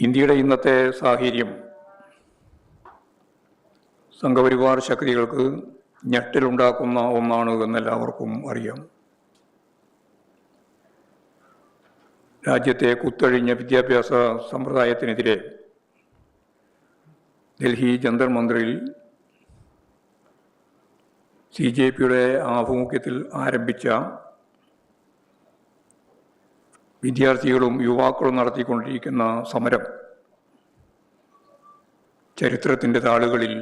ഇന്ത്യയുടെ ഇന്നത്തെ സാഹചര്യം സംഘപരിവാർ ശക്തികൾക്ക് ഞെട്ടലുണ്ടാക്കുന്ന ഒന്നാണ് എന്നെല്ലാവർക്കും അറിയാം. രാജ്യത്തെ കുത്തഴിഞ്ഞ വിദ്യാഭ്യാസ സമ്പ്രദായത്തിനെതിരെ ഡൽഹി ജന്തർ മന്ദിറിൽ CJPയുടെ ആഭിമുഖ്യത്തിൽ ആരംഭിച്ച വിദ്യാർത്ഥികളും യുവാക്കളും നടത്തിക്കൊണ്ടിരിക്കുന്ന സമരം ചരിത്രത്തിൻ്റെ താളുകളിൽ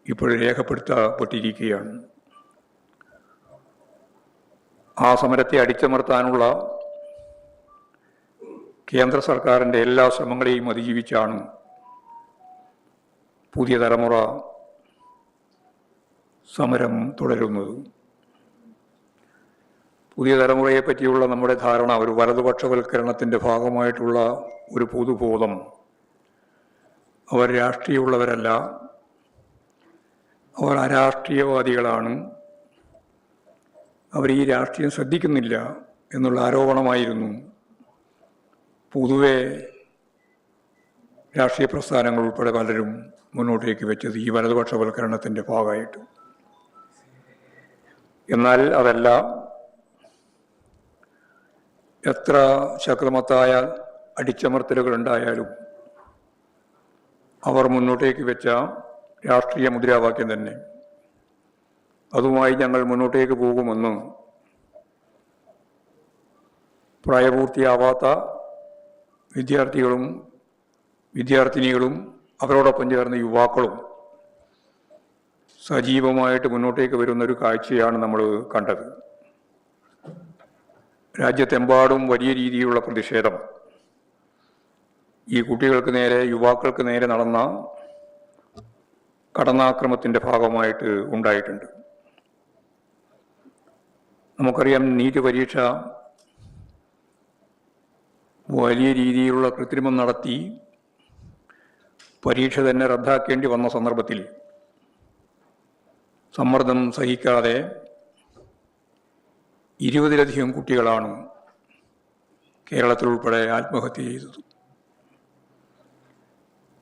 ഇപ്പോൾ രേഖപ്പെടുത്തപ്പെട്ടിരിക്കുകയാണ്. ആ സമരത്തെ അടിച്ചമർത്താനുള്ള കേന്ദ്ര സർക്കാരിൻ്റെ എല്ലാ ശ്രമങ്ങളെയും അതിജീവിച്ചാണ് പുതിയ തലമുറ സമരം തുടരുന്നത്. പുതിയ തലമുറയെ പറ്റിയുള്ള നമ്മുടെ ധാരണ ഒരു വലതുപക്ഷവൽക്കരണത്തിൻ്റെ ഭാഗമായിട്ടുള്ള ഒരു പൊതുബോധം, അവർ രാഷ്ട്രീയമുള്ളവരല്ല, അവർ അരാഷ്ട്രീയവാദികളാണ്, അവർ ഈ രാഷ്ട്രീയം ശ്രദ്ധിക്കുന്നില്ല എന്നുള്ള ആരോപണമായിരുന്നു പൊതുവെ രാഷ്ട്രീയ പ്രസ്ഥാനങ്ങൾ ഉൾപ്പെടെ പലരും മുന്നോട്ടേക്ക് വെച്ചത് ഈ വലതുപക്ഷവൽക്കരണത്തിൻ്റെ ഭാഗമായിട്ട്. എന്നാൽ അതല്ല, എത്ര ശക്തമത്തായ അടിച്ചമർത്തലുകൾ ഉണ്ടായാലും അവർ മുന്നോട്ടേക്ക് വെച്ച രാഷ്ട്രീയ മുദ്രാവാക്യം തന്നെ, അതുമായി ഞങ്ങൾ മുന്നോട്ടേക്ക് പോകുമെന്ന് പ്രായപൂർത്തിയാവാത്ത വിദ്യാർത്ഥികളും വിദ്യാർത്ഥിനികളും അവരോടൊപ്പം ചേർന്ന യുവാക്കളും സജീവമായിട്ട് മുന്നോട്ടേക്ക് വരുന്നൊരു കാഴ്ചയാണ് നമ്മൾ കണ്ടത്. രാജ്യത്തെമ്പാടും വലിയ രീതിയിലുള്ള പ്രതിഷേധം ഈ കുട്ടികൾക്ക് നേരെ, യുവാക്കൾക്ക് നേരെ നടന്ന കടന്നാക്രമത്തിൻ്റെ ഭാഗമായിട്ട് ഉണ്ടായിട്ടുണ്ട്. നമുക്കറിയാം, നീറ്റ് പരീക്ഷ വലിയ രീതിയിലുള്ള കൃത്രിമം നടത്തി പരീക്ഷ തന്നെ റദ്ദാക്കേണ്ടി വന്ന സന്ദർഭത്തിൽ സമ്മർദ്ദം സഹിക്കാതെ 20ലധികം കുട്ടികളാണ് കേരളത്തിലുൾപ്പെടെ ആത്മഹത്യ ചെയ്തത്.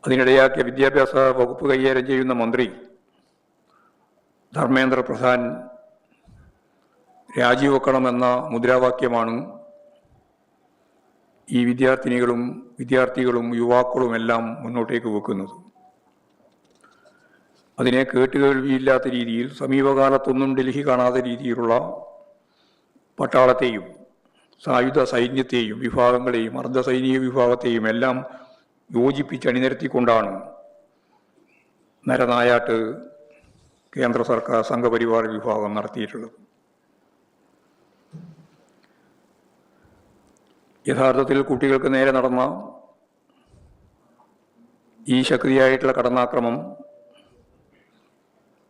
അതിനിടയാക്കിയ വിദ്യാഭ്യാസ വകുപ്പ് കൈകാര്യം ചെയ്യുന്ന മന്ത്രി ധർമ്മേന്ദ്ര പ്രധാൻ രാജിവെക്കണമെന്ന മുദ്രാവാക്യമാണ് ഈ വിദ്യാർത്ഥികളും യുവാക്കളും എല്ലാം മുന്നോട്ടേക്ക് വെക്കുന്നത്. അതിനെ കേട്ടുകേൾവിയില്ലാത്ത രീതിയിൽ, സമീപകാലത്തൊന്നും ഡൽഹി കാണാത്ത രീതിയിലുള്ള പട്ടാളത്തെയും സായുധ സൈന്യത്തെയും വിഭാഗങ്ങളെയും അർദ്ധസൈനിക വിഭാഗത്തെയും എല്ലാം യോജിപ്പിച്ചണിനിരത്തിക്കൊണ്ടാണ് നരനായാട്ട് കേന്ദ്ര സർക്കാർ സംഘപരിവാർ വിഭാഗം നടത്തിയിട്ടുള്ളത്. യഥാർത്ഥത്തിൽ കുട്ടികൾക്ക് നേരെ നടന്ന ഈ ശക്തിയായിട്ടുള്ള കടന്നാക്രമം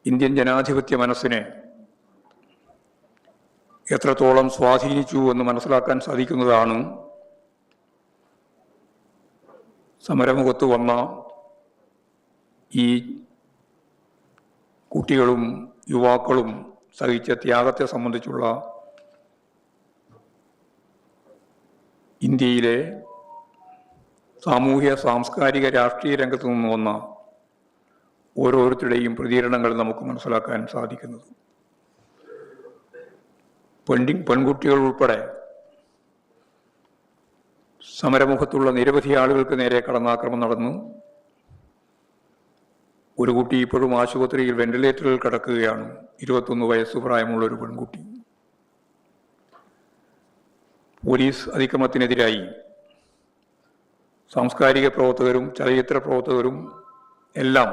ഇന്ത്യൻ ജനാധിപത്യ മനസ്സിനെ എത്രത്തോളം സ്വാധീനിച്ചു എന്ന് മനസ്സിലാക്കാൻ സാധിക്കുന്നതാണ് സമരമുഖത്ത് വന്ന ഈ കുട്ടികളും യുവാക്കളും സഹിച്ച ത്യാഗത്തെ സംബന്ധിച്ചുള്ള ഇന്ത്യയിലെ സാമൂഹ്യ സാംസ്കാരിക രാഷ്ട്രീയ രംഗത്തു നിന്ന് വന്ന ഓരോരുത്തരുടെയും പ്രതികരണങ്ങൾ നമുക്ക് മനസ്സിലാക്കാൻ സാധിക്കുന്നത്. പെൺകുട്ടികൾ ഉൾപ്പെടെ സമരമുഖത്തുള്ള നിരവധി ആളുകൾക്ക് നേരെ കടന്നാക്രമണം നടന്നു. ഒരു കുട്ടി ഇപ്പോഴും ആശുപത്രിയിൽ വെന്റിലേറ്ററിൽ കിടക്കുകയാണ്. 21 വയസ്സ് പ്രായമുള്ള ഒരു പെൺകുട്ടി. പോലീസ് അതിക്രമത്തിനെതിരായി സാംസ്കാരിക പ്രവർത്തകരും ചലച്ചിത്ര പ്രവർത്തകരും എല്ലാം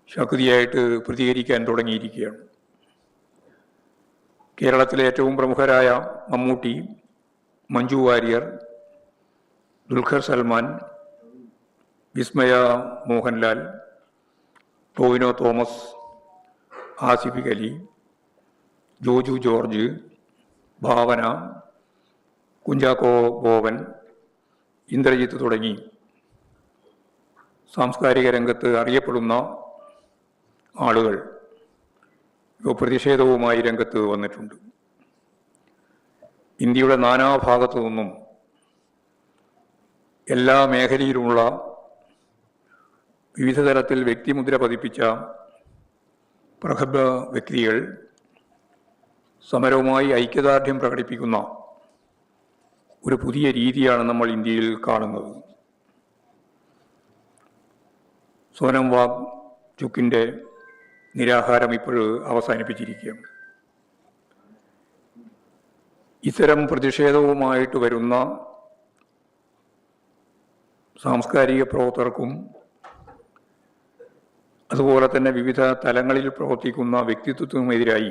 ശക്തിയായിട്ട് പ്രതികരിക്കാൻ തുടങ്ങിയിരിക്കുകയാണ്. കേരളത്തിലെ ഏറ്റവും പ്രമുഖരായ മമ്മൂട്ടി, മഞ്ജു വാര്യർ, ദുൽഖർ സൽമാൻ, വിസ്മയ മോഹൻലാൽ, ടോവിനോ തോമസ്, ആസിഫ് അലി, ജോജു ജോർജ്, ഭാവന, കുഞ്ചാക്കോ ബോബൻ, ഇന്ദ്രജിത്ത് തുടങ്ങി സാംസ്കാരിക രംഗത്ത് അറിയപ്പെടുന്ന ആളുകൾ പ്രതിഷേധവുമായി രംഗത്ത് വന്നിട്ടുണ്ട്. ഇന്ത്യയുടെ നാനാഭാഗത്തു നിന്നും എല്ലാ മേഖലയിലുമുള്ള വിവിധ തരത്തിൽ വ്യക്തിമുദ്ര പതിപ്പിച്ച പ്രഗത്ഭ വ്യക്തികൾ സമരവുമായി ഐക്യദാർഢ്യം പ്രകടിപ്പിക്കുന്ന ഒരു പുതിയ രീതിയാണ് നമ്മൾ ഇന്ത്യയിൽ കാണുന്നത്. സോനം വാങ്ചുക്കിൻ്റെ നിരാഹാരം ഇപ്പോൾ അവസാനിപ്പിച്ചിരിക്കുകയാണ്. ഇത്തരം പ്രതിഷേധവുമായിട്ട് വരുന്ന സാംസ്കാരിക പ്രവർത്തകർക്കും അതുപോലെ തന്നെ വിവിധ തലങ്ങളിൽ പ്രവർത്തിക്കുന്ന വ്യക്തിത്വത്തിനുമെതിരായി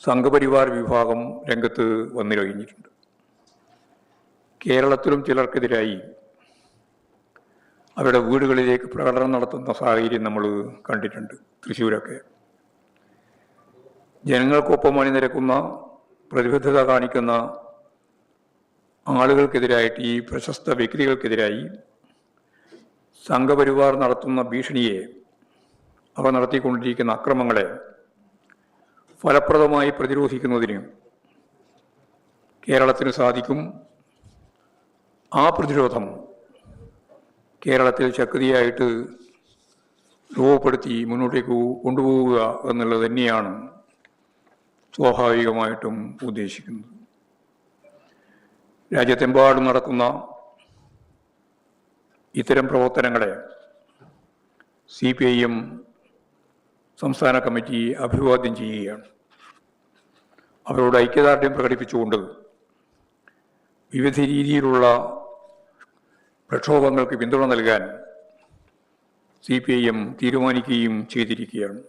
സംഘപരിവാർ വിഭാഗം രംഗത്ത് വന്നു കഴിഞ്ഞിട്ടുണ്ട്. കേരളത്തിലും ചിലർക്കെതിരായി അവരുടെ വീടുകളിലേക്ക് പ്രകടനം നടത്തുന്ന സാഹചര്യം നമ്മൾ കണ്ടിട്ടുണ്ട്. തൃശ്ശൂരൊക്കെ ജനങ്ങൾക്കൊപ്പം അണിനിരക്കുന്ന പ്രതിബദ്ധത കാണിക്കുന്ന ആളുകൾക്കെതിരായിട്ട്, ഈ പ്രശസ്ത വ്യക്തികൾക്കെതിരായി സംഘപരിവാർ നടത്തുന്ന ഭീഷണിയെ, അവർ നടത്തിക്കൊണ്ടിരിക്കുന്ന അക്രമങ്ങളെ ഫലപ്രദമായി പ്രതിരോധിക്കുന്നതിന് കേരളത്തിന് സാധിക്കും. ആ പ്രതിരോധം കേരളത്തിൽ ശക്തിയായിട്ട് രൂപപ്പെടുത്തി മുന്നോട്ടേക്ക് കൊണ്ടുപോവുക എന്നുള്ളത് തന്നെയാണ് സ്വാഭാവികമായിട്ടും ഉദ്ദേശിക്കുന്നത്. രാജ്യത്തെമ്പാടും നടക്കുന്ന ഇത്തരം പ്രവർത്തനങ്ങളെ CPIM സംസ്ഥാന കമ്മിറ്റി അഭിവാദ്യം ചെയ്യുകയാണ്. അവരോട് ഐക്യദാർഢ്യം പ്രകടിപ്പിച്ചുകൊണ്ട് വിവിധ രീതിയിലുള്ള പ്രക്ഷോഭങ്ങൾക്ക് പിന്തുണ നൽകാൻ CPIM തീരുമാനിക്കുകയും ചെയ്തിരിക്കുകയാണ്.